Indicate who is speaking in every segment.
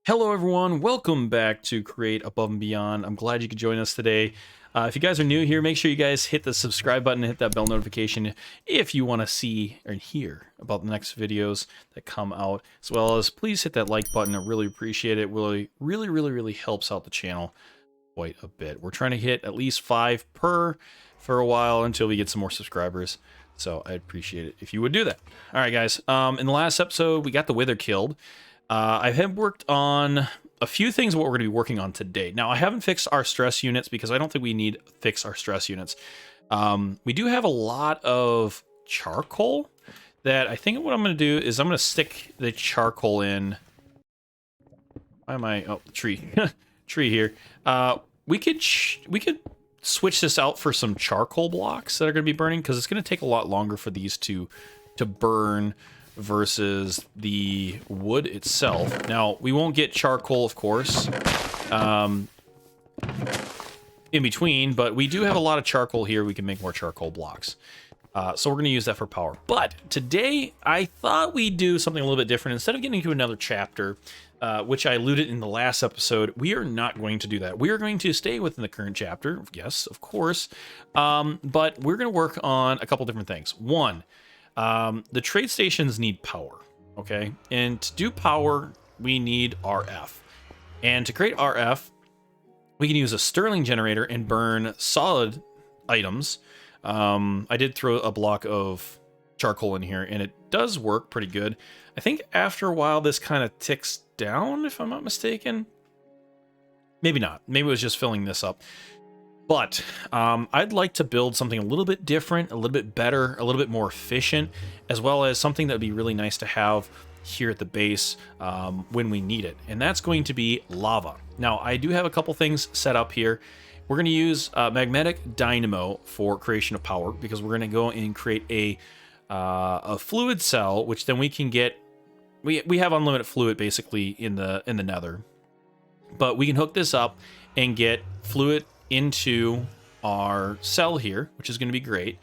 Speaker 1: Hello, everyone. Welcome back to Create Above and Beyond. I'm glad you could join us today. If you guys are new here, make sure you guys hit the subscribe button and hit that bell notification if you want to see and hear about the next videos that come out, as well as please hit that like button. I really appreciate it. Really helps out the channel quite a bit. We're trying to hit at least 5 per for a while until we get some more subscribers. So I'd appreciate it if you would do that. All right, guys. In the last episode, we got the Wither killed. I have worked on a few things of what we're going to be working on today. Now, I haven't fixed our stress units because I don't think we need to fix our stress units. We do have a lot of charcoal that I think what I'm going to do is I'm going to stick the charcoal in. Why am I? Oh, the tree. Tree here. We could switch this out for some charcoal blocks that are going to be burning because it's going to take a lot longer for these to burn versus the wood itself. Now, we won't get charcoal, of course, in between, but we do have a lot of charcoal here. We can make more charcoal blocks. So we're going to use that for power. But today, I thought we'd do something a little bit different. Instead of getting to another chapter, which I alluded in the last episode, we are not going to do that. We are going to stay within the current chapter. Yes, of course. But we're going to work on a couple different things. One, the trade stations need power, okay? And to do power, we need RF. And to create RF, we can use a Stirling generator and burn solid items. I did throw a block of charcoal in here, and it does work pretty good. I think after a while, this kind of ticks down, if I'm not mistaken. Maybe not. Maybe it was just filling this up. But I'd like to build something a little bit different, a little bit better, a little bit more efficient, as well as something that would be really nice to have here at the base when we need it. And that's going to be lava. Now, I do have a couple things set up here. We're going to use Magmatic Dynamo for creation of power, because we're going to go and create a fluid cell, which then we can get. We have unlimited fluid basically in the nether, but we can hook this up and get fluid into our cell here, which is going to be great.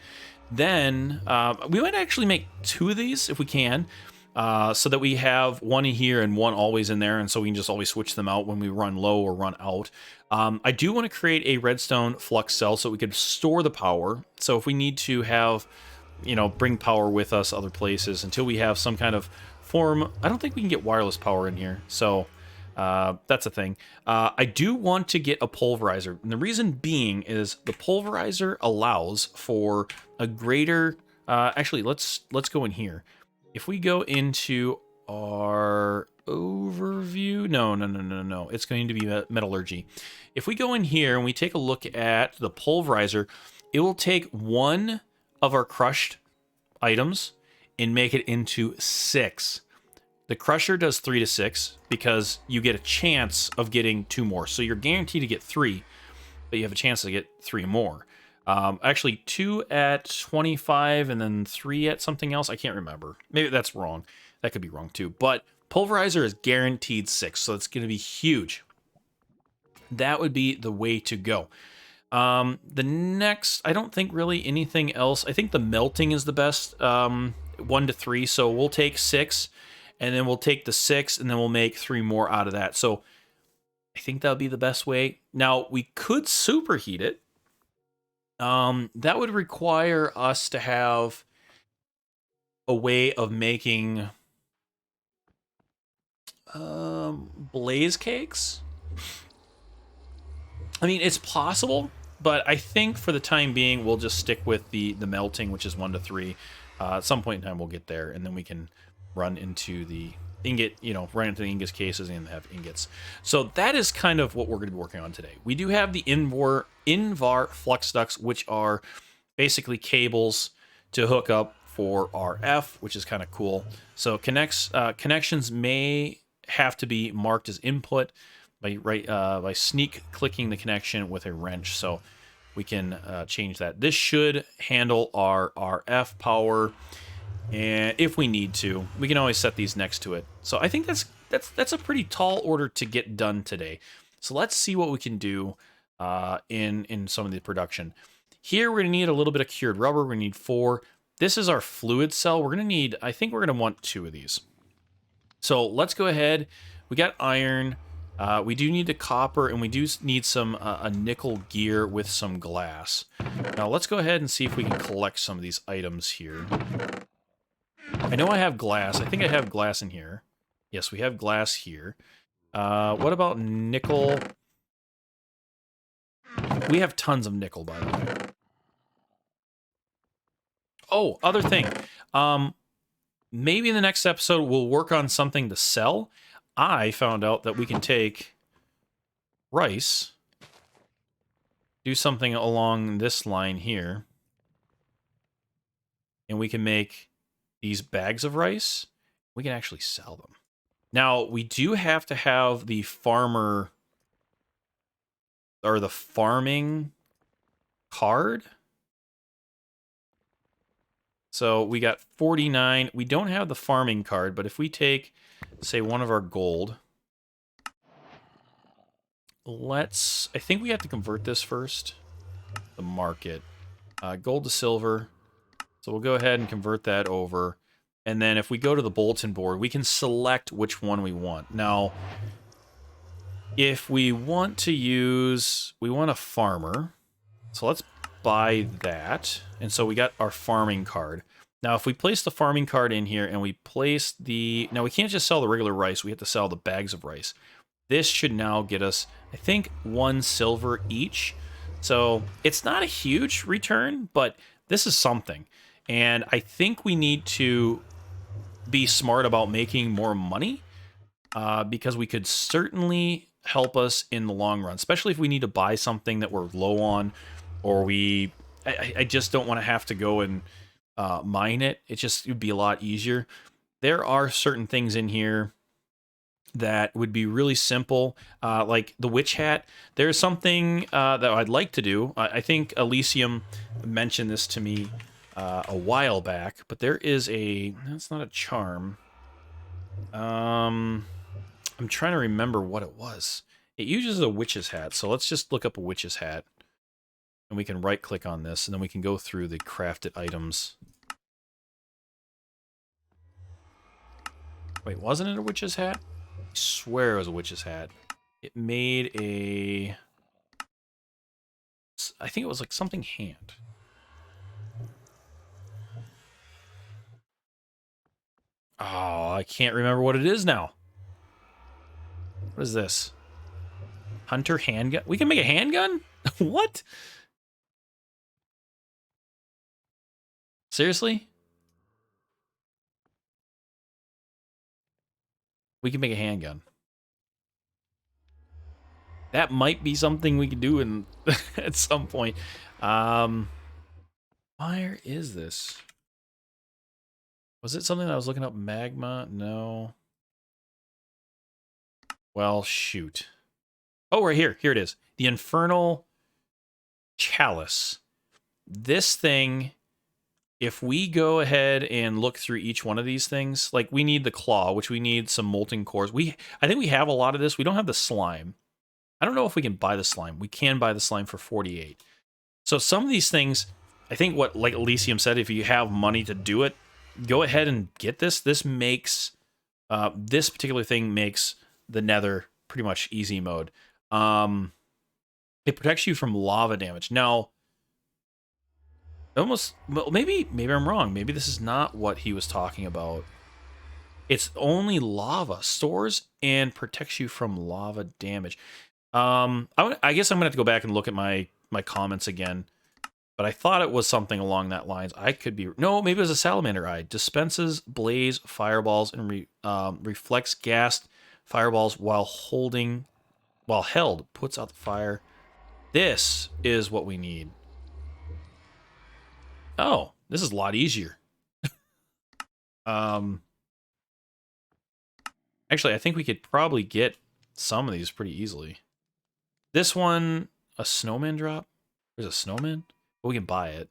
Speaker 1: Then we might actually make 2 of these if we can, so that we have one in here and one always in there, and so we can just always switch them out when we run low or run out. I do want to create a redstone flux cell so we could store the power. So if we need to have, bring power with us other places until we have some kind of form. I don't think we can get wireless power in here, so that's a thing. I do want to get a pulverizer, and the reason being is the pulverizer allows for a greater. Actually, let's go in here. If we go into our overview, no, it's going to be metallurgy. If we go in here and we take a look at the pulverizer, it will take one of our crushed items and make it into 6. The crusher does 3 to 6 because you get a chance of getting 2 more. So you're guaranteed to get 3, but you have a chance to get 3 more. Actually, 2 at 25 and then 3 at something else. I can't remember. Maybe that's wrong. That could be wrong too. But Pulverizer is guaranteed 6, so it's going to be huge. That would be the way to go. The next, I don't think really anything else. I think the melting is the best, 1 to 3. So we'll take 6, and then we'll take the 6, and then we'll make 3 more out of that. So I think that would be the best way. Now, we could superheat it. That would require us to have a way of making blaze cakes. I mean, it's possible, but I think for the time being, we'll just stick with the melting, which is 1 to 3. At some point in time, we'll get there, and then we can run into the ingot, run into the ingots cases and have ingots. So that is kind of what we're going to be working on today. We do have the Invar Flux ducts, which are basically cables to hook up for RF, which is kind of cool. So connections may have to be marked as input by sneak clicking the connection with a wrench. So we can change that. This should handle our RF power. And if we need to, we can always set these next to it. So I think that's a pretty tall order to get done today. So let's see what we can do in some of the production. Here we're gonna need a little bit of cured rubber. We're gonna need 4. This is our fluid cell. We're gonna need, I think we're gonna want 2 of these. So let's go ahead. We got iron. We do need the copper, and we do need some a nickel gear with some glass. Now, let's go ahead and see if we can collect some of these items here. I know I have glass. I think I have glass in here. Yes, we have glass here. What about nickel? We have tons of nickel, by the way. Oh, other thing. Maybe in the next episode, we'll work on something to sell. I found out that we can take rice, do something along this line here, and we can make these bags of rice. We can actually sell them. Now, we do have to have the farmer or the farming card. So we got 49. We don't have the farming card, but if we take, say, one of our gold, I think we have to convert this first. The market. Gold to silver. So we'll go ahead and convert that over. And then if we go to the bulletin board, we can select which one we want. Now, if we want to use, we want a farmer. So let's buy that. And so we got our farming card. Now, if we place the farming card in here and we place the... Now, we can't just sell the regular rice. We have to sell the bags of rice. This should now get us, I think, 1 silver each. So it's not a huge return, but this is something. And I think we need to be smart about making more money because we could certainly help us in the long run, especially if we need to buy something that we're low on, or I just don't want to have to go and mine it. It would be a lot easier. There are certain things in here that would be really simple, like the witch hat. There's something that I'd like to do. I think Elysium mentioned this to me a while back, but there is that's not a charm. I'm trying to remember what it was. It uses a witch's hat, so let's just look up a witch's hat. And we can right-click on this, and then we can go through the crafted items. Wait, wasn't it a witch's hat? I swear it was a witch's hat. It made a... I think it was like something hand. Oh, I can't remember what it is now. What is this? Hunter handgun? We can make a handgun? What? Seriously? We can make a handgun. That might be something we could do in at some point. Where is this? Was it something that I was looking up? Magma? No. Well, shoot. Oh, right here. Here it is. The Infernal Chalice. This thing, if we go ahead and look through each one of these things, like we need the claw, which we need some molten cores. I think we have a lot of this. We don't have the slime. I don't know if we can buy the slime. We can buy the slime for 48. So some of these things, I think what, like Elysium said, if you have money to do it, go ahead and get this. This makes, this particular thing makes the nether pretty much easy mode. It protects you from lava damage. Now, almost, well, maybe I'm wrong. Maybe this is not what he was talking about. It's only lava. Stores and protects you from lava damage. I guess I'm gonna have to go back and look at my comments again. But I thought it was something along that lines. I could be... No, maybe it was a salamander eye. Dispenses blaze fireballs and reflects gassed fireballs while held. Puts out the fire. This is what we need. Oh, this is a lot easier. Actually, I think we could probably get some of these pretty easily. This one, a snowman drop? There's a snowman? We can buy it.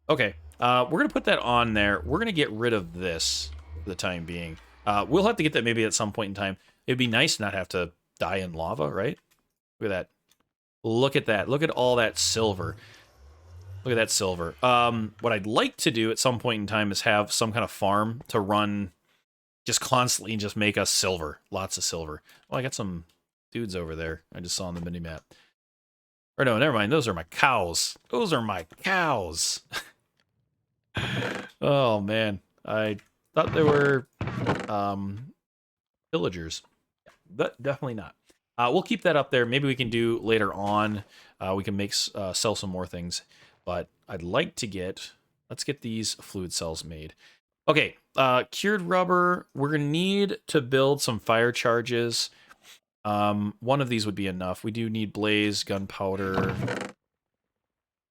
Speaker 1: Okay, we're going to put that on there. We're going to get rid of this for the time being. We'll have to get that maybe at some point in time. It'd be nice to not have to die in lava, right? Look at that. Look at that. Look at all that silver. Look at that silver. What I'd like to do at some point in time is have some kind of farm to run just constantly just make us silver. Lots of silver. Oh, I got some dudes over there. I just saw on the mini-map. Or no, never mind. Those are my cows. Those are my cows. Oh, man. I thought they were villagers. But definitely not. We'll keep that up there. Maybe we can do later on. We can make sell some more things. But I'd like to get... Let's get these fluid cells made. Okay, cured rubber. We're going to need to build some fire charges. One of these would be enough. We do need blaze, gunpowder.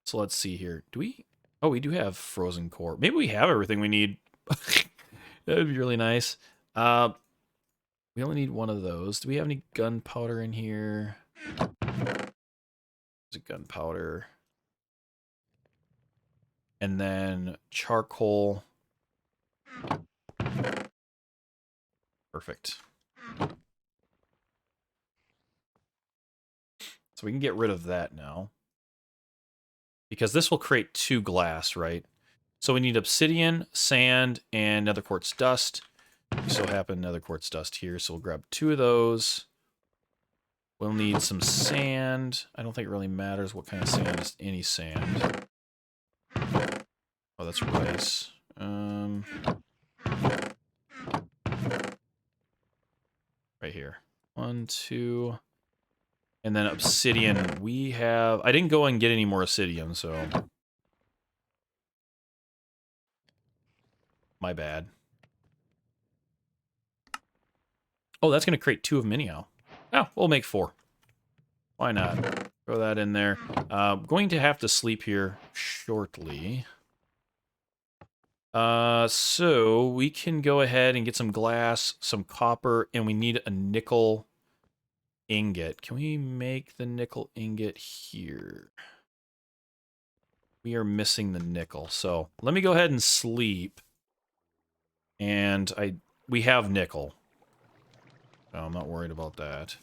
Speaker 1: So let's see here. Do we... Oh, we do have frozen core. Maybe we have everything we need. That would be really nice. We only need one of those. Do we have any gunpowder in here? There's a gunpowder. And then charcoal. Perfect. So we can get rid of that now. Because this will create 2 glass, right? So we need obsidian, sand, and nether quartz dust. We so happen nether quartz dust here, so we'll grab 2 of those. We'll need some sand. I don't think it really matters what kind of sand, just any sand. Oh, that's rice. Right here. 1, 2. And then obsidian. We have... I didn't go and get any more obsidian, so... My bad. Oh, that's going to create 2 of them anyhow. Oh, we'll make 4. Why not? Throw that in there. Going to have to sleep here shortly. So we can go ahead and get some glass, some copper, and we need a nickel ingot. Can we make the nickel ingot here? We are missing the nickel. So let me go ahead and sleep. And we have nickel. Oh, I'm not worried about that.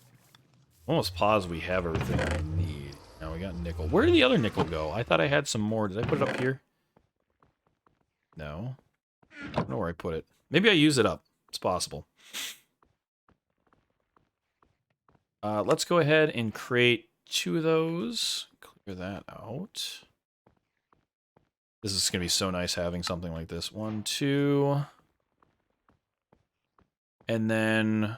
Speaker 1: Almost positive we have everything I need. Now we got nickel. Where did the other nickel go? I thought I had some more. Did I put it up here? No. I don't know where I put it. Maybe I use it up. It's possible. Let's go ahead and create 2 of those. Clear that out. This is going to be so nice having something like this. 1, 2. And then...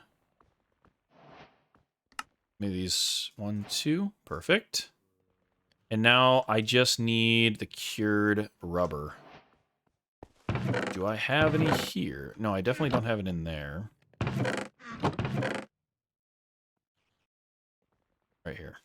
Speaker 1: maybe these 1, 2. Perfect. And now I just need the cured rubber. Do I have any here? No, I definitely don't have it in there. Right here.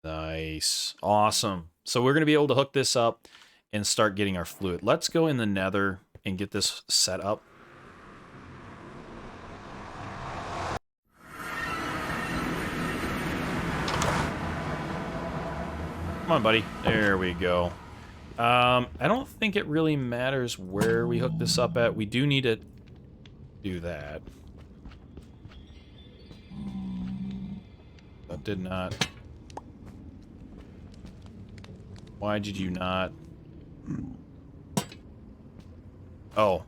Speaker 1: Nice. Awesome. So we're going to be able to hook this up and start getting our fluid. Let's go in the nether and get this set up. Come on, buddy. There we go. I don't think it really matters where we hook this up at. We do need to do that. That did not... Why did you not... Oh,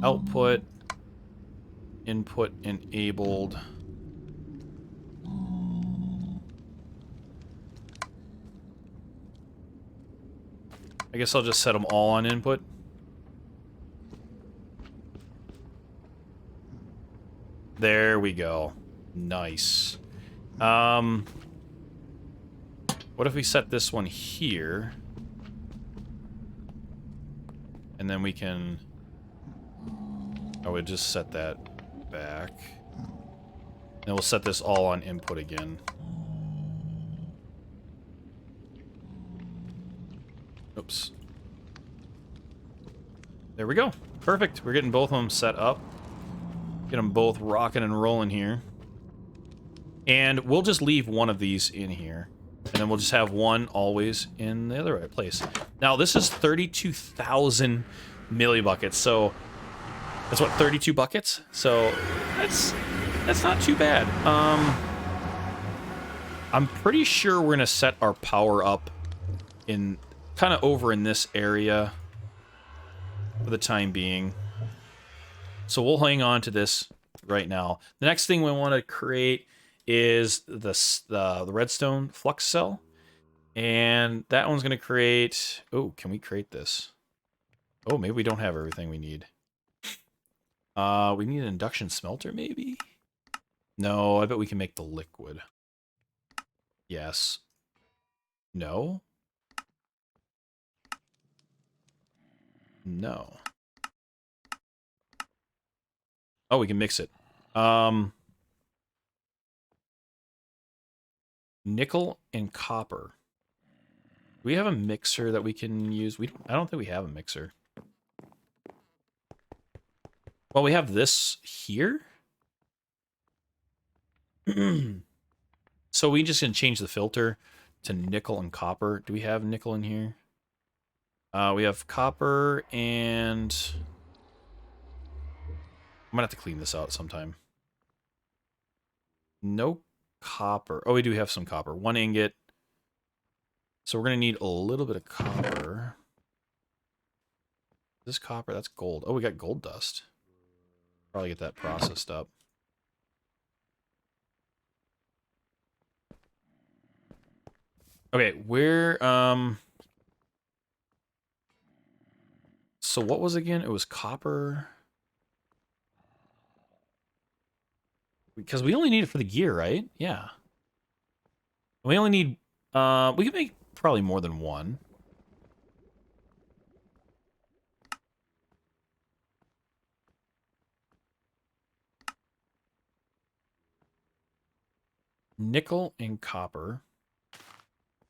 Speaker 1: output, input enabled. I guess I'll just set them all on input. There we go. Nice. What if we set this one here? And then we can... I would just set that back. And we'll set this all on input again. Oops. There we go. Perfect. We're getting both of them set up. Get them both rocking and rolling here. And we'll just leave one of these in here. And then we'll just have one always in the other right place. Now, this is 32,000 millibuckets. So, that's what, 32 buckets? So, that's not too bad. I'm pretty sure we're gonna set our power up in kind of over in this area for the time being. So we'll hang on to this right now. The next thing we want to create is the redstone flux cell. And that one's going to create... Oh, can we create this? Oh, maybe we don't have everything we need. We need an induction smelter, maybe? No, I bet we can make the liquid. Yes. No? No. Oh, we can mix it. Nickel and copper. Do we have a mixer that we can use? I don't think we have a mixer. Well, we have this here. So we just gonna change the filter to nickel and copper. Do we have nickel in here? We have copper and... I'm gonna have to clean this out sometime. No copper. Oh, we do have some copper. 1 ingot. So we're gonna need a little bit of copper. This copper, that's gold. Oh, we got gold dust. Probably get that processed up. Okay, where, so what was it again? It was copper. Because we only need it for the gear, right? Yeah. We only need, we can make probably more than one. Nickel and copper.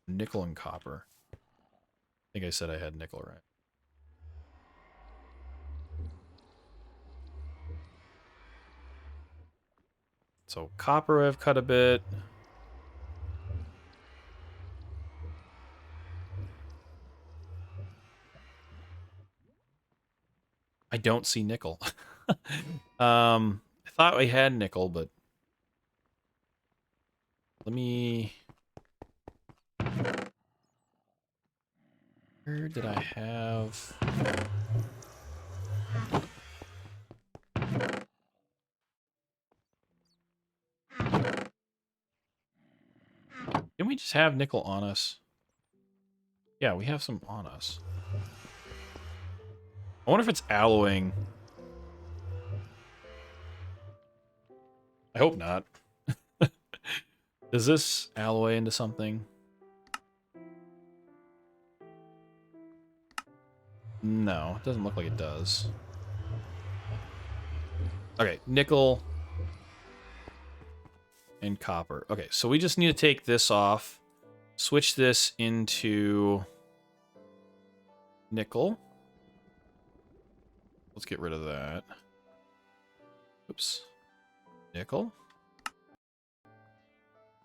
Speaker 1: Nickel and copper. I think I said I had nickel, right? So copper I've cut a bit. I don't see nickel. I thought we had nickel, but let me... Where did I have... Didn't we just have nickel on us? Yeah, we have some on us. I wonder if it's alloying. I hope not. Does this alloy into something? No, it doesn't look like it does. Okay, nickel and copper. Okay, so we just need to take this off, switch this into nickel. Let's get rid of that. Oops. Nickel.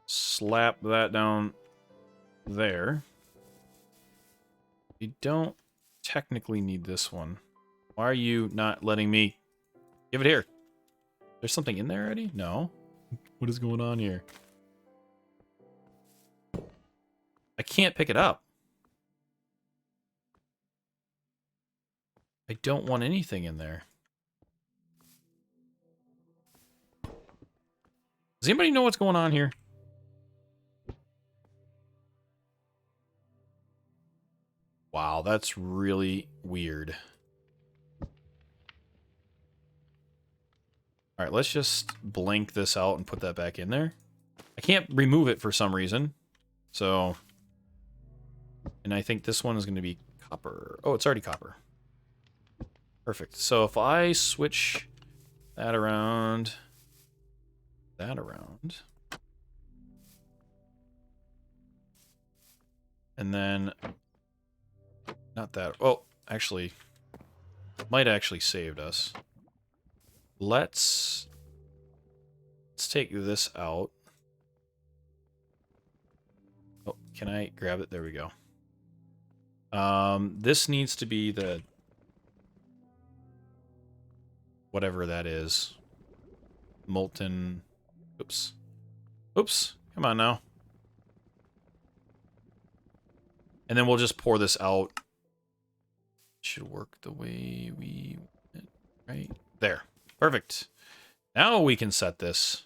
Speaker 1: Slap that down there. You don't technically need this one. Why are you not letting me... Give it here. There's something in there already? No. What is going on here? I can't pick it up. I don't want anything in there. Does anybody know what's going on here? Wow, that's really weird. Alright, let's just blank this out and put that back in there. I can't remove it for some reason. So... And I think this one is going to be copper. Oh, it's already copper. Perfect. So if I switch that around... That around... And then... Not that... Oh, actually... Might actually saved us. Let's take this out. Oh, can I grab it? There we go. This needs to be the... Whatever that is. Molten... Oops. Oops. Come on now. And then we'll just pour this out. Should work the way we want it, right there. Perfect. Now we can set this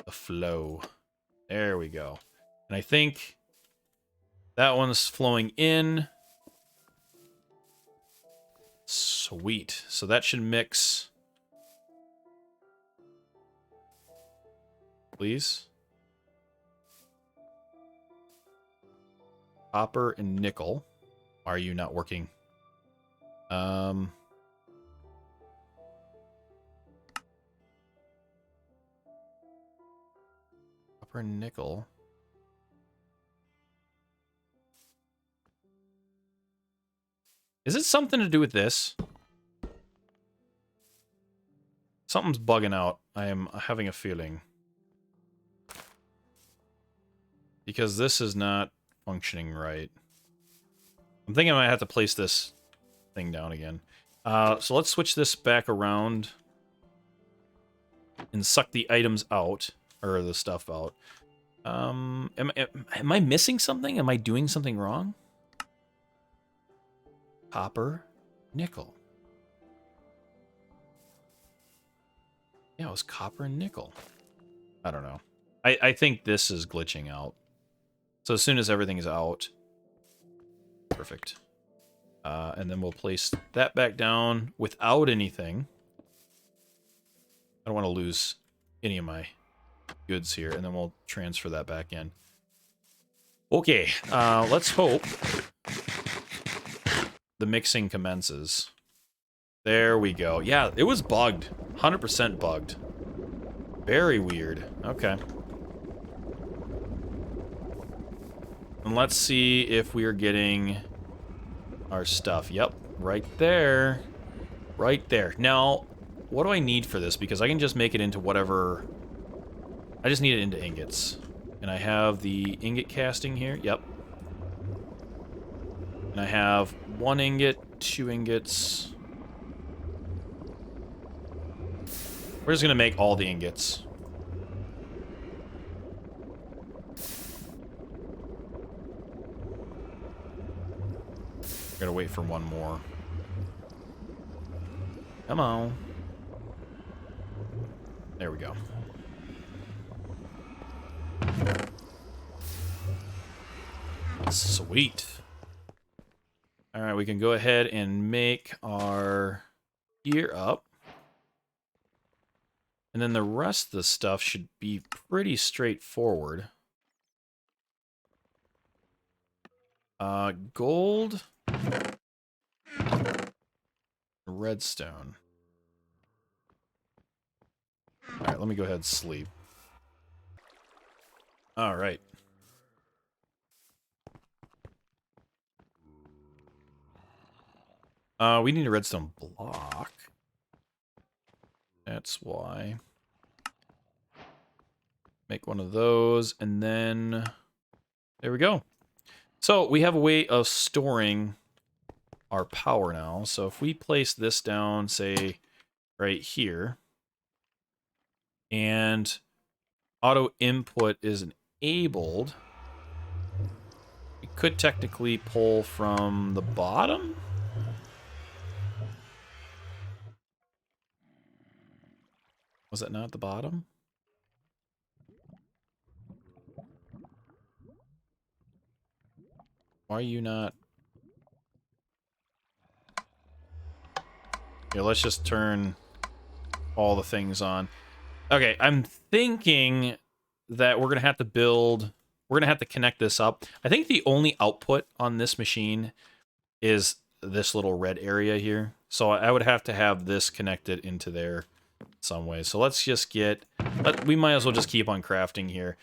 Speaker 1: a flow. There we go. And I think that one's flowing in. Sweet. So that should mix. Please. Copper and nickel. Why are you not working? Copper and nickel. Is it something to do with this? Something's bugging out. I am having a feeling. Because this is not functioning right. I'm thinking I might have to place this thing down again. So let's switch this back around and suck the items out, or the stuff out. Am I missing something? Am I doing something wrong? Copper, nickel. Yeah, it was copper and nickel. I don't know. I think this is glitching out. So as soon as everything is out, perfect. And then we'll place that back down without anything. I don't want to lose any of my goods here, and then we'll transfer that back in. Okay, let's hope the mixing commences. There we go. Yeah, it was bugged. 100% bugged. Very weird. Okay. And let's see if we are getting our stuff. Yep, right there. Right there. Now, what do I need for this? Because I can just make it into whatever... I just need it into ingots. And I have the ingot casting here. Yep. And I have 1 ingot, 2 ingots. We're just going to make all the ingots. Gotta wait for one more. Come on. There we go. Sweet. Alright, we can go ahead and make our gear up. And then the rest of the stuff should be pretty straightforward. Gold. Redstone. Alright, let me go ahead and sleep. Alright. We need a redstone block. That's why. Make one of those, and then... There we go. So, we have a way of storing our power now. So, if we place this down, say, right here, and auto input is enabled, we could technically pull from the bottom? Was that not the bottom? Why are you not... Here, let's just turn all the things on. Okay, I'm thinking that we're going to have to build... We're going to have to connect this up. I think the only output on this machine is this little red area here. So I would have to have this connected into there some way. So let's just get... we might as well just keep on crafting here.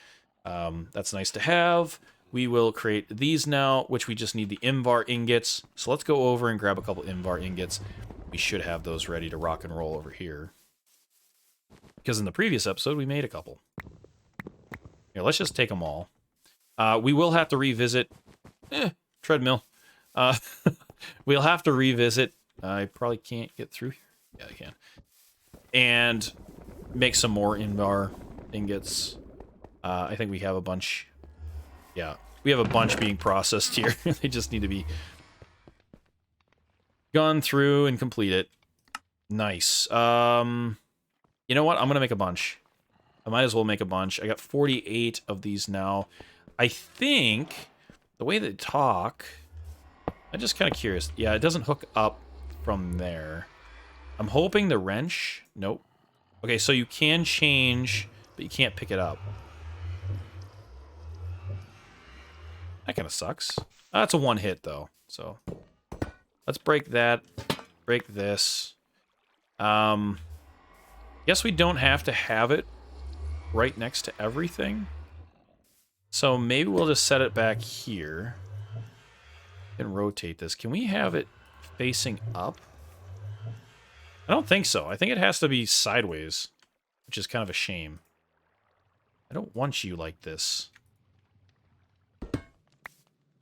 Speaker 1: That's nice to have. We will create these now, which we just need the Invar Ingots. So let's go over and grab a couple Invar Ingots. We should have those ready to rock and roll over here. Because in the previous episode, we made a couple. Here, let's just take them all. We will have to revisit... treadmill. We'll have to revisit... I probably can't get through here. Yeah, I can. And make some more Invar Ingots. I think we have a bunch... Yeah, we have a bunch being processed here. They just need to be gone through and completed. Nice. You know what? I'm gonna make a bunch. I might as well make a bunch. I got 48 of these now. I think the way they talk, I'm just kind of curious. Yeah, it doesn't hook up from there. I'm hoping the wrench. Nope. Okay, so you can change, but you can't pick it up. That kind of sucks. That's a one hit though. So let's break that. Break this. Guess we don't have to have it right next to everything. So maybe we'll just set it back here and rotate this. Can we have it facing up? I don't think so. I think it has to be sideways, which is kind of a shame. I don't want you like this.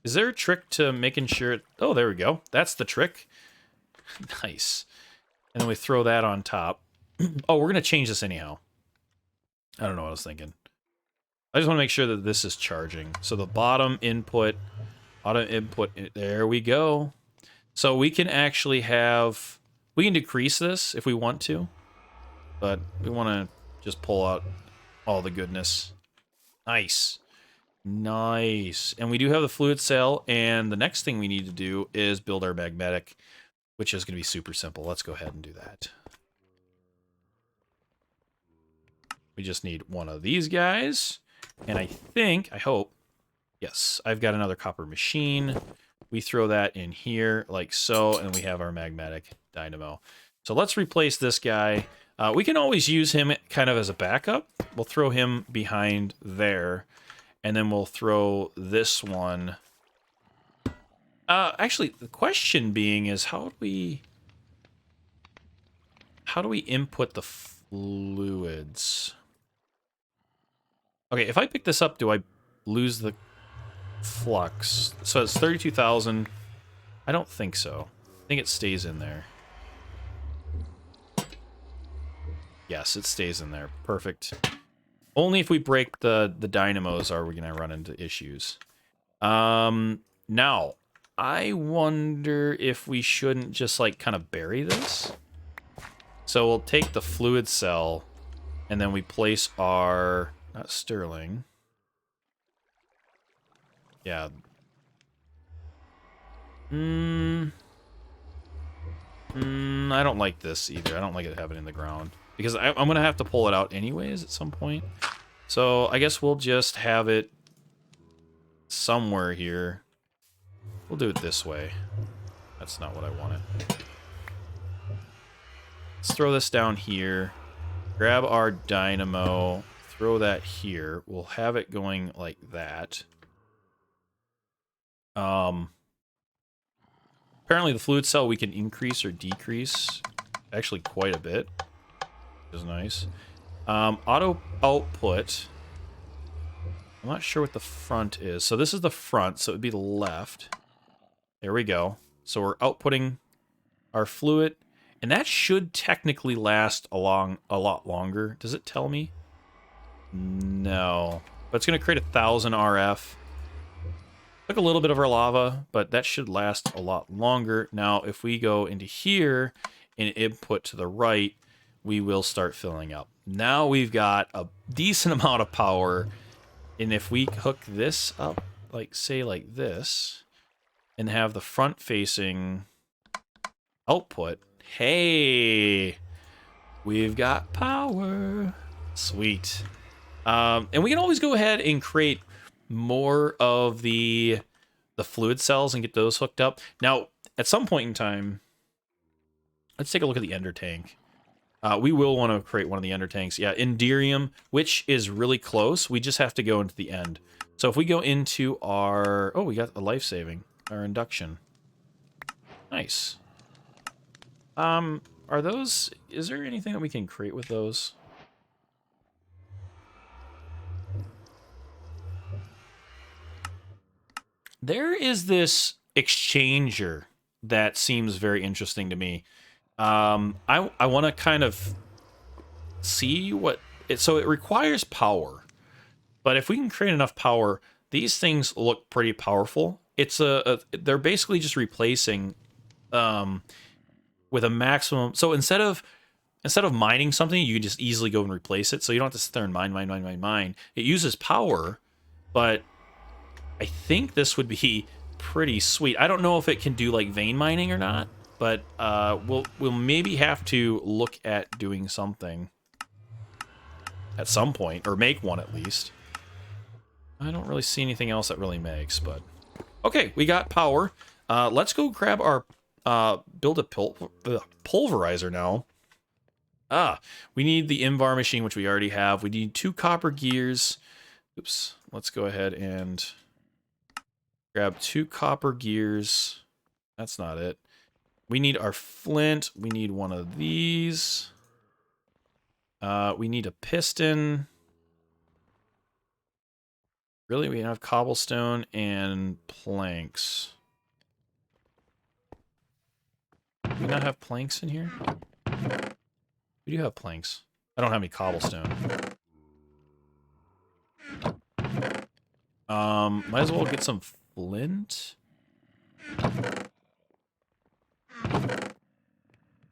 Speaker 1: Is there a trick to making sure it... Oh, there we go. That's the trick. Nice. And then we throw that on top. Oh, we're going to change this anyhow. I don't know what I was thinking. I just want to make sure that this is charging. So the bottom input, there we go. So we can actually have... We can decrease this if we want to. But we want to just pull out all the goodness. Nice. Nice. And we do have the fluid cell, and the next thing we need to do is build our magmatic, which is going to be super simple. Let's go ahead and do that. We just need one of these guys, and I hope, yes, I've got another copper machine. We throw that in here like so, and we have our Magmatic Dynamo. So let's replace this guy. We can always use him kind of as a backup. We'll throw him behind there, and then we'll throw this one. Actually, the question being is how do we input the fluids? Okay, if I pick this up, do I lose the flux? So it's 32,000. I don't think so. I think it stays in there. Yes, it stays in there. Perfect. Only if we break the dynamos are we going to run into issues. Now, I wonder if we shouldn't just, like, kind of bury this. So we'll take the fluid cell, and then we place our... Not Sterling. Yeah. I don't like this either. I don't like it having it in the ground. Because I'm going to have to pull it out anyways at some point. So I guess we'll just have it somewhere here. We'll do it this way. That's not what I wanted. Let's throw this down here. Grab our dynamo. Throw that here. We'll have it going like that. Apparently the fluid cell we can increase or decrease actually quite a bit, which is nice. Auto output. I'm not sure what the front is. So this is the front, so it would be the left. There we go. So we're outputting our fluid, and that should technically last a lot longer. Does it tell me? No. But it's going to create 1,000 RF. Took a little bit of our lava, but that should last a lot longer. Now, if we go into here and input to the right, we will start filling up. Now we've got a decent amount of power. And if we hook this up, like, say, like this, and have the front-facing output, hey, we've got power. Sweet. And we can always go ahead and create more of the fluid cells and get those hooked up. Now, at some point in time, let's take a look at the ender tank. We will want to create one of the ender tanks. Yeah, Enderium, which is really close. We just have to go into the end. So if we go into our... Oh, we got a life-saving. Our induction. Nice. Are those... Is there anything that we can create with those? There is this exchanger that seems very interesting to me. I want to kind of see what... So it requires power. But if we can create enough power, these things look pretty powerful. It's they're basically just replacing with a maximum. So instead of mining something, you can just easily go and replace it. So you don't have to sit there and mine. It uses power, but I think this would be pretty sweet. I don't know if it can do like vein mining or not, but we'll maybe have to look at doing something at some point, or make one at least. I don't really see anything else that really makes, but okay, we got power. Let's go grab our build a pulverizer now. We need the Invar machine, which we already have. We need 2 copper gears. Oops. Let's go ahead and grab 2 copper gears. That's not it. We need our flint. We need one of these. We need a piston. Really, we have cobblestone and planks. Do we not have planks in here? We do have planks. I don't have any cobblestone. Might as well get some flint.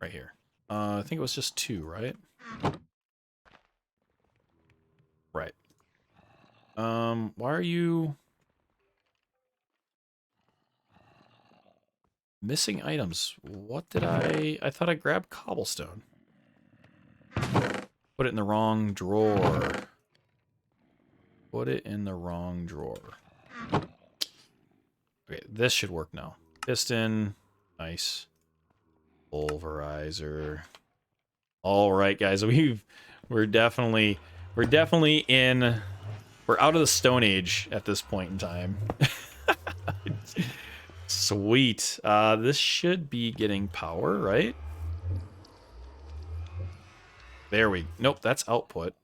Speaker 1: Right here. I think it was just 2, right? Right. Why are you missing items? What did I thought I grabbed cobblestone. Put it in the wrong drawer. Put it in the wrong drawer. Okay, this should work now. Piston. Nice. Pulverizer. All right, guys. We're definitely in. We're out of the Stone Age at this point in time. Sweet. This should be getting power, right? There we... Nope, that's output.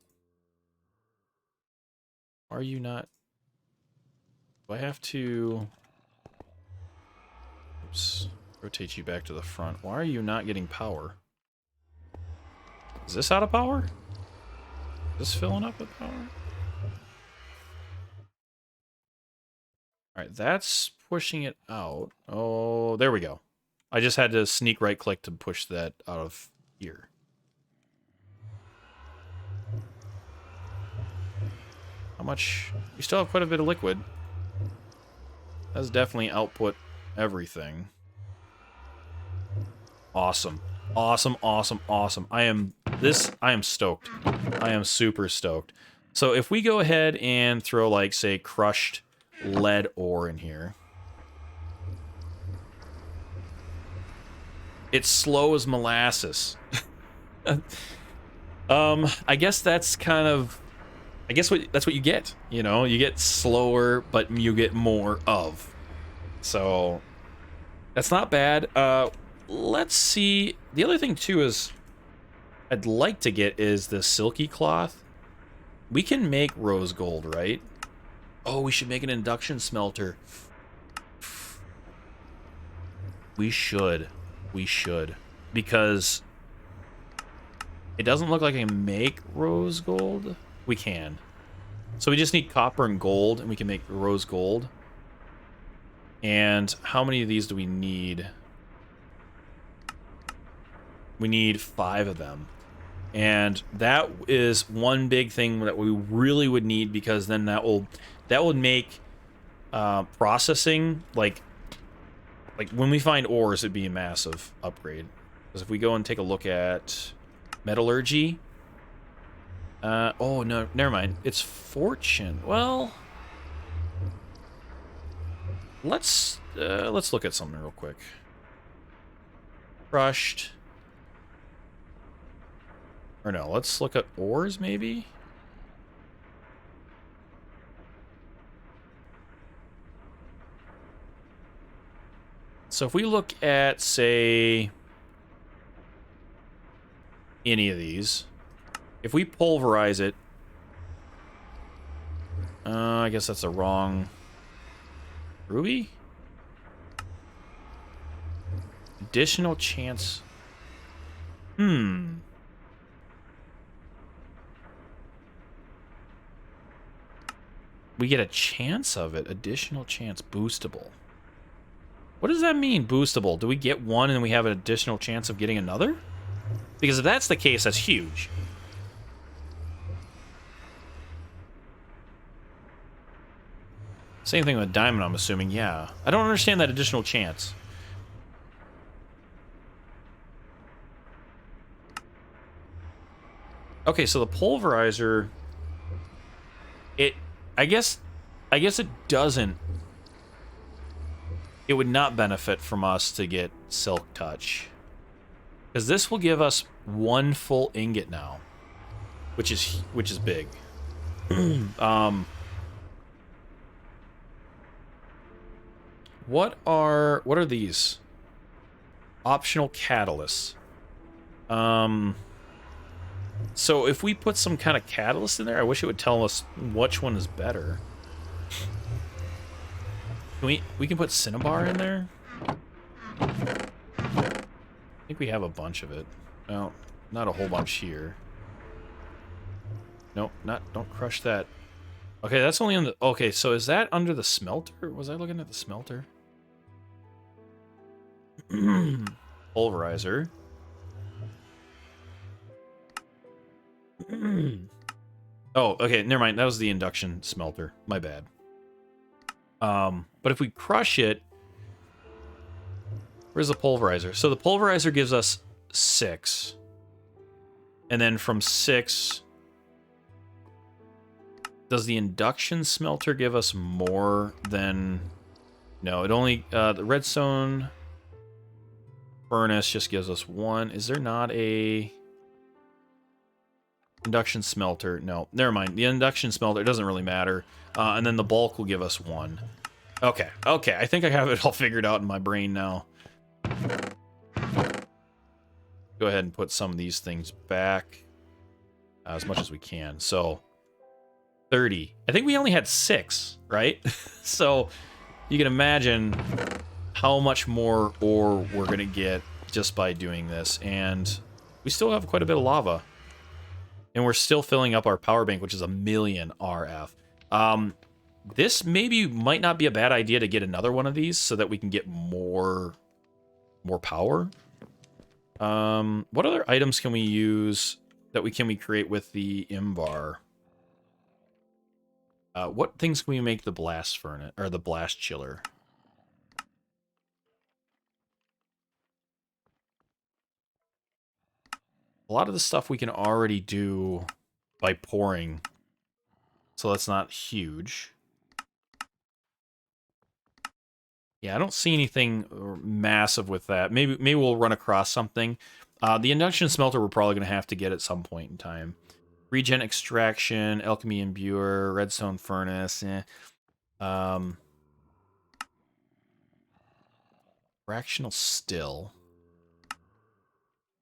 Speaker 1: Are you not... Do I have to... Oops. Rotate you back to the front. Why are you not getting power? Is this out of power? Is this filling up with power? Alright, that's pushing it out. Oh, there we go. I just had to sneak right click to push that out of here. How much? You still have quite a bit of liquid. That's definitely output everything. Awesome. Awesome, awesome, awesome. I am stoked. I am super stoked. So if we go ahead and throw, like, say, crushed lead ore in here. It's slow as molasses. I guess that's kind of... I guess that's what you get, you know? You get slower, but you get more of. So, that's not bad. Let's see. The other thing, too, is I'd like to get is the Silky Cloth. We can make rose gold, right? Oh, we should make an induction smelter. We should. We should. Because it doesn't look like I can make rose gold. We can. So we just need copper and gold, and we can make rose gold. And how many of these do we need? We need 5 of them. And that is one big thing that we really would need, because then that would make processing, like when we find ores, it'd be a massive upgrade. Because if we go and take a look at metallurgy, oh no, never mind. It's fortune. Well, let's look at something real quick. Crushed. Or no, let's look at ores maybe. So if we look at, say, any of these, if we pulverize it, I guess that's a wrong ruby? Additional chance. We get a chance of it. Additional chance. Boostable. What does that mean, boostable? Do we get one and we have an additional chance of getting another? Because if that's the case, that's huge. Same thing with diamond, I'm assuming. Yeah. I don't understand that additional chance. Okay, so the pulverizer... I guess it doesn't... It would not benefit from us to get Silk Touch. Because this will give us one full ingot now. Which is big. What are these? Optional catalysts. So if we put some kind of catalyst in there, I wish it would tell us which one is better. We can put Cinnabar in there? I think we have a bunch of it. Well, not a whole bunch here. Nope, don't crush that. Okay, that's only on the... Okay, so is that under the smelter? Was I looking at the smelter? Pulverizer. Oh, okay, never mind. That was the induction smelter. My bad. But if we crush it... Where's the pulverizer? So the pulverizer gives us 6. And then from 6... Does the induction smelter give us more than... No, it only... the redstone furnace just gives us 1. Is there not a... Induction smelter? No, never mind. The induction smelter doesn't really matter. And then the bulk will give us 1. Okay, okay. I think I have it all figured out in my brain now. Go ahead and put some of these things back as much as we can. So, 30. I think we only had 6, right? So, you can imagine how much more ore we're going to get just by doing this. And we still have quite a bit of lava. And we're still filling up our power bank, which is 1,000,000 RF. This maybe might not be a bad idea to get another one of these so that we can get more power. What other items can we use that we create with the Invar? What things can we make the blast furnace or the blast chiller? A lot of the stuff we can already do by pouring, so that's not huge. Yeah, I don't see anything massive with that. Maybe we'll run across something. The induction smelter we're probably going to have to get at some point in time. Regen extraction, alchemy imbuer, redstone furnace. Fractional still.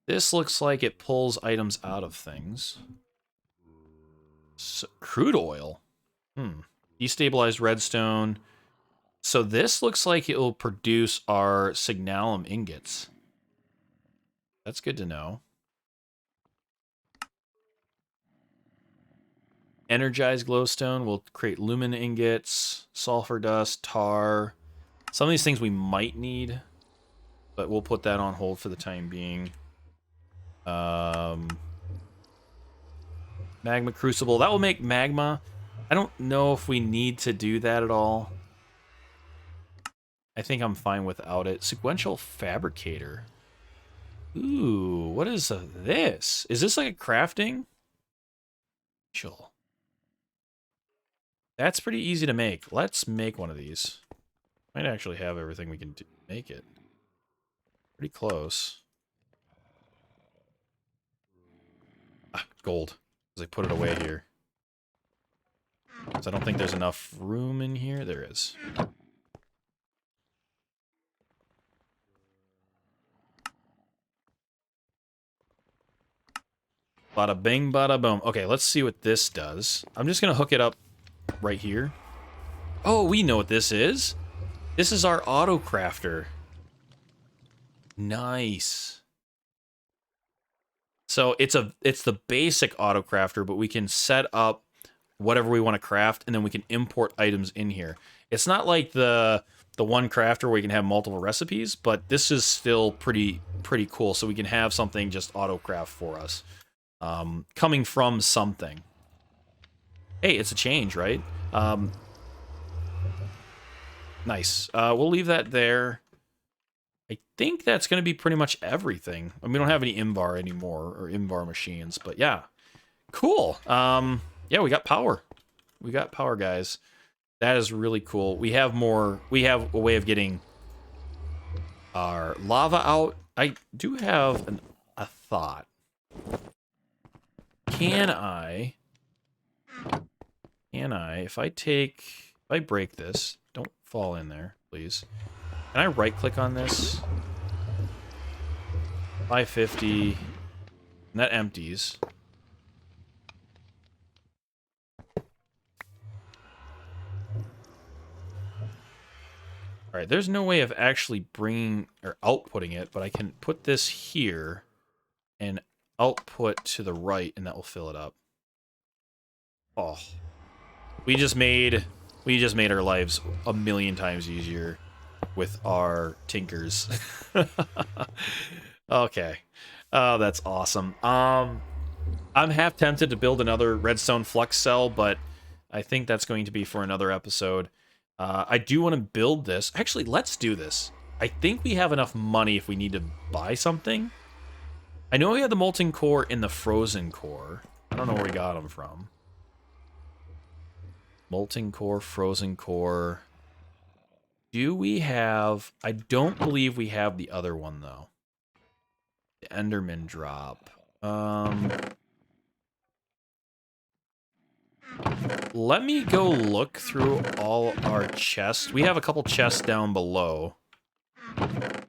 Speaker 1: This looks like it pulls items out of things. So, crude oil. Destabilized redstone. So this looks like it will produce our signalum ingots. That's good to know. Energized glowstone will create lumen ingots, sulfur dust, tar. Some of these things we might need, but we'll put that on hold for the time being. Magma crucible. That will make magma. I don't know if we need to do that at all. I think I'm fine without it. Sequential Fabricator. Ooh, what is this? Is this like a crafting? Sure. That's pretty easy to make. Let's make one of these. Might actually have everything we can make it. Pretty close. Ah, gold. Because I put it away here. Because I don't think there's enough room in here. There is. Bada bing, bada boom. Okay, let's see what this does. I'm just going to hook it up right here. Oh, we know what this is. This is our auto crafter. Nice. So it's the basic auto crafter, but we can set up whatever we want to craft, and then we can import items in here. It's not like the one crafter where you can have multiple recipes, but this is still pretty cool. So we can have something just auto craft for us, coming from something. Hey, it's a change, right? Nice. We'll leave that there. I think that's going to be pretty much everything. I mean, we don't have any Invar anymore, or Invar machines, but yeah. Cool. Yeah, we got power. We got power, guys. That is really cool. We have more. We have a way of getting our lava out. I do have a thought. Can I, if I break this, don't fall in there, please. Can I right click on this? 550, and that empties. All right, there's no way of actually bringing or outputting it, but I can put this here and output to the right, and that will fill it up. Oh, we just made our lives a million times easier with our tinkers. Okay. Oh, that's awesome. I'm half tempted to build another redstone flux cell, but I think that's going to be for another episode. I do want to build this. Actually, let's do this. I think we have enough money if we need to buy something. I know we have the molten core in the frozen core. I don't know where we got them from. Molten core, frozen core. Do we have... I don't believe we have the other one, though. The Enderman drop. Let me go look through all our chests. We have a couple chests down below. And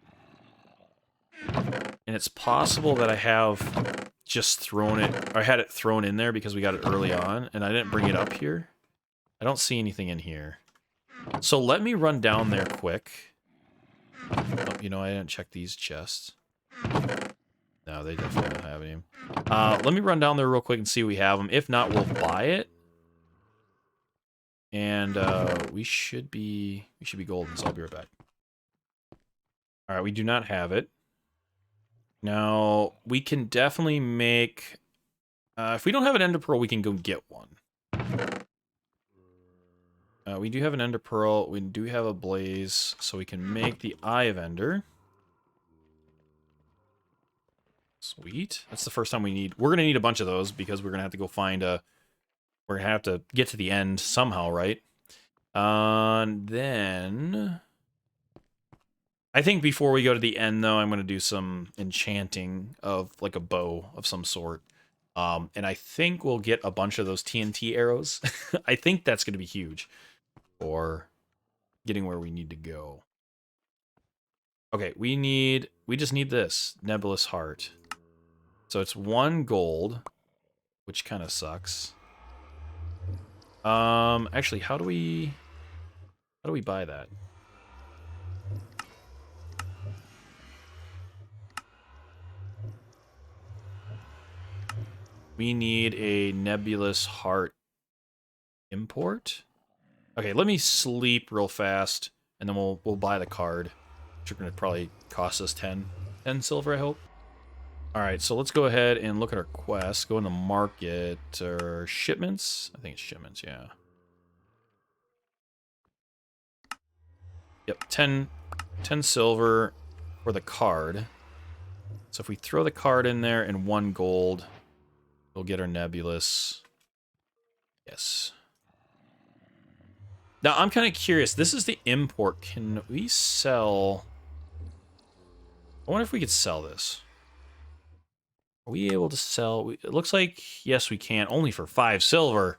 Speaker 1: it's possible that I have just thrown it... I had it thrown in there because we got it early on, and I didn't bring it up here. I don't see anything in here. So let me run down there quick. Oh, you know, I didn't check these chests. No, they definitely don't have any. Let me run down there real quick and see if we have them. If not, we'll buy it. And we should be golden, so I'll be right back. All right, we do not have it. Now, we can definitely make... if we don't have an ender pearl, we can go get one. We do have an ender pearl. We do have a blaze, so we can make the eye of ender. Sweet. That's the first time we need... We're going to need a bunch of those because we're going to have to go find a... We're going to have to get to the end somehow, right? Then... I think before we go to the end, though, I'm going to do some enchanting of, like, a bow of some sort. And I think we'll get a bunch of those TNT arrows. I think that's going to be huge. Or getting where we need to go. Okay, we just need this. Nebulous Heart. So it's 1 gold, which kind of sucks. Actually, how do we buy that? We need a Nebulous Heart import. Okay, let me sleep real fast, and then we'll buy the card, which are going to probably cost us 10 silver, I hope. All right, so let's go ahead and look at our quest. Go into market or shipments. I think it's shipments, yeah. Yep, 10 silver for the card. So if we throw the card in there and 1 gold, we'll get our nebulous. Yes. Now, I'm kind of curious. This is the import. Can we sell... I wonder if we could sell this. Are we able to sell... It looks like, yes, we can. Only for 5 silver.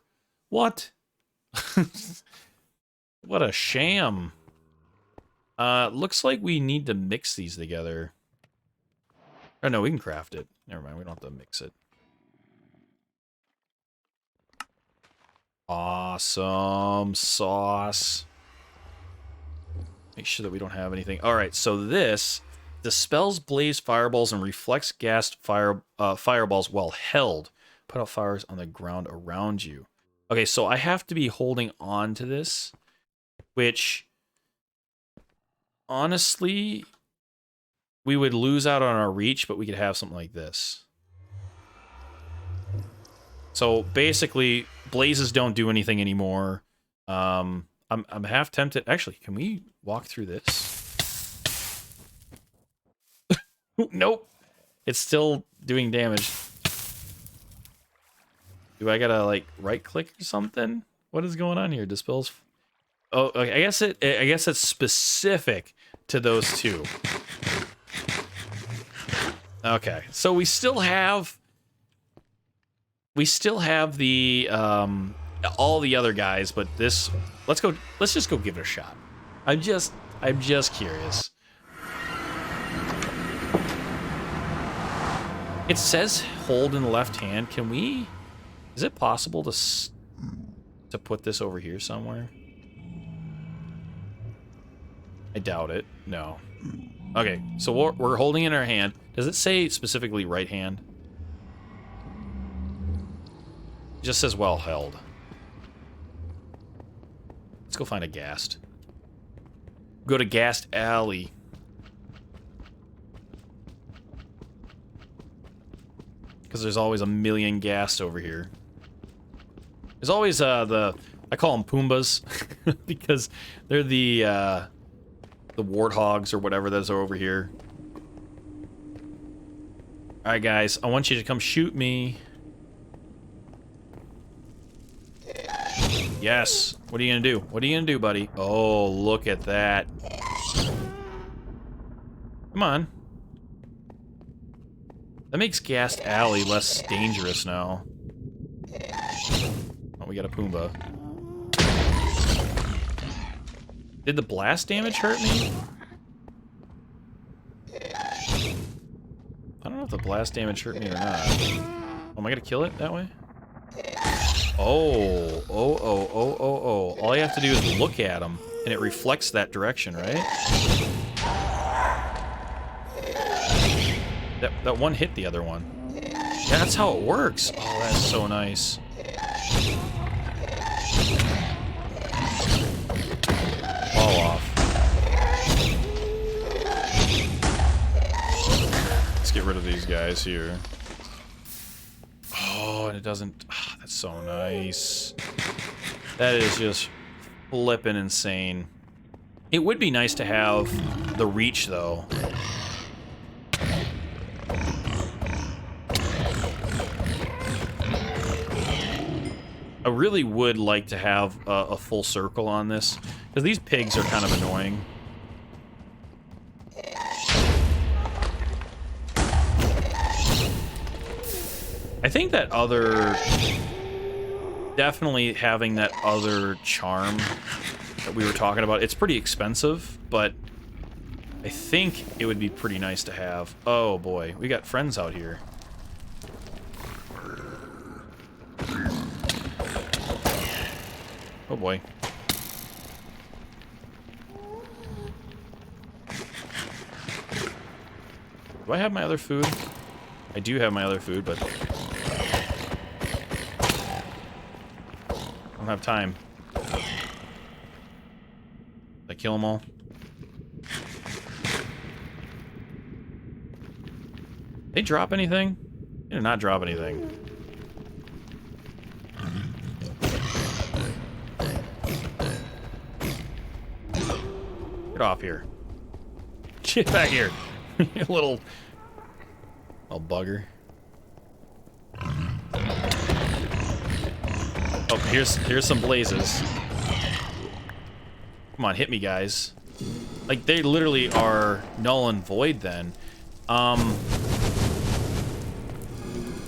Speaker 1: What? What a sham. Looks like we need to mix these together. Oh, no, we can craft it. Never mind, we don't have to mix it. Awesome sauce. Make sure that we don't have anything. All right, so this dispels blaze fireballs and reflects gas fireballs while held. Put out fires on the ground around you. Okay, so I have to be holding on to this, which honestly, we would lose out on our reach, but we could have something like this. So basically, blazes don't do anything anymore. I'm half tempted. Actually, can we walk through this? Nope. It's still doing damage. Do I gotta like right click or something? What is going on here? Dispels. Oh, okay. I guess it's specific to those two. Okay, so we still have the all the other guys, but this let's just go give it a shot. I'm just curious. It says hold in the left hand. Can we? Is it possible to put this over here somewhere? I doubt it. No. Okay, so we're holding it in our hand. Does it say specifically right hand? It just says well held. Let's go find a ghast. Go to Ghast Alley. Because there's always a million ghasts over here. There's always I call them Poombas because they're the warthogs or whatever those are over here. Alright guys, I want you to come shoot me. Yes. What are you gonna do? What are you gonna do, buddy? Oh, look at that. Come on. That makes Ghast Alley less dangerous now. Oh, we got a Pumbaa. Did the blast damage hurt me? I don't know if the blast damage hurt me or not. Oh, am I gonna kill it that way? Oh. All you have to do is look at them, and it reflects that direction, right? That one hit the other one. Yeah, that's how it works. Oh, that's so nice. Fall off. Let's get rid of these guys here. Oh, and it doesn't... Oh, that's so nice. That is just flippin' insane. It would be nice to have the reach, though. I really would like to have a full circle on this, because these pigs are kind of annoying. I think that other... Definitely having that other charm that we were talking about, it's pretty expensive, but I think it would be pretty nice to have. Oh boy, we got friends out here. Oh boy. Do I have my other food? I do have my other food, but... I don't have time. Did I kill them all? They drop anything? They did not drop anything. Get off here. Get back here. You little bugger. Oh, here's some blazes. Come on, hit me, guys. Like, they literally are null and void then.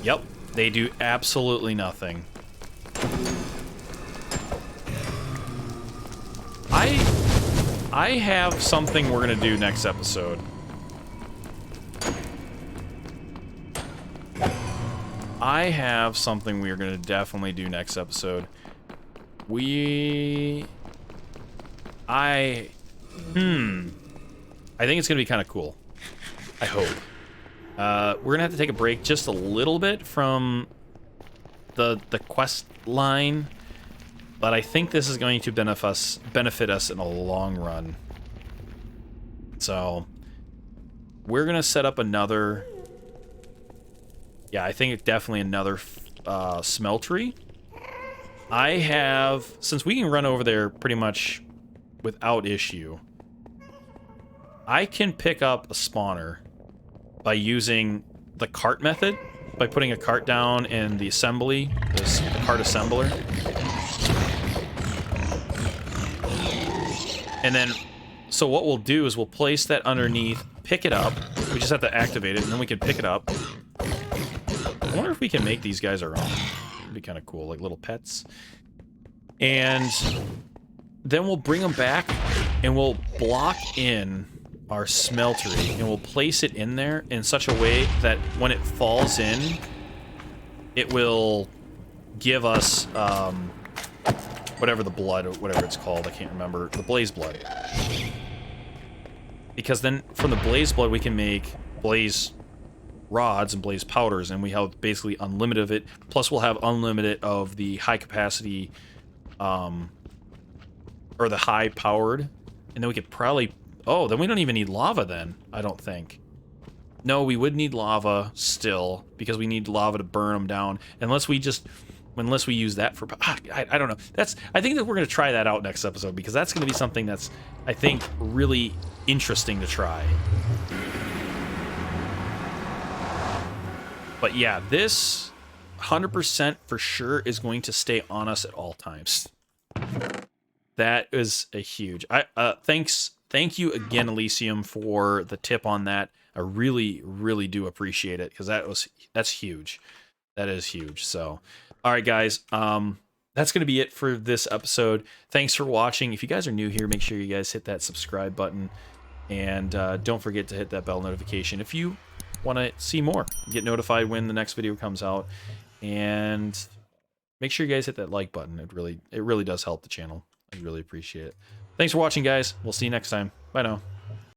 Speaker 1: Yep, they do absolutely nothing. I have something we're gonna do next episode. I have something we are gonna definitely do next episode. I think it's gonna be kind of cool. I hope. We're gonna have to take a break just a little bit from the quest line, But I think this is going to benefit us in the long run. So we're going to set up another... Yeah, I think definitely another smeltery. I have... Since we can run over there pretty much without issue, I can pick up a spawner by using the cart method, by putting a cart down in the assembly, this cart assembler. And then, so what we'll do is we'll place that underneath, pick it up. We just have to activate it, and then we can pick it up. I wonder if we can make these guys our own. It'd be kind of cool, like little pets. And then we'll bring them back, and we'll block in our smeltery, and we'll place it in there in such a way that when it falls in, it will give us whatever the blood, or whatever it's called, I can't remember, the blaze blood. Because then from the blaze blood we can make blaze rods and blaze powders, and we have basically unlimited of it. Plus we'll have unlimited of the high capacity, or the high powered, and then we could probably... Oh, then we don't even need lava then, I don't think. No, we would need lava still, because we need lava to burn them down. Unless we use that for... I don't know. I think that we're going to try that out next episode, because that's going to be something that's, I think, really interesting to try. But yeah, this 100% for sure is going to stay on us at all times. That is a huge... Thank you again, Elysium, for the tip on that. I really, really do appreciate it, because that's huge. That is huge. So, all right, guys, that's going to be it for this episode. Thanks for watching. If you guys are new here, make sure you guys hit that subscribe button, and don't forget to hit that bell notification if you want to see more. Get notified when the next video comes out, and make sure you guys hit that like button. It really does help the channel. I really appreciate it. Thanks for watching, guys. We'll see you next time. Bye now.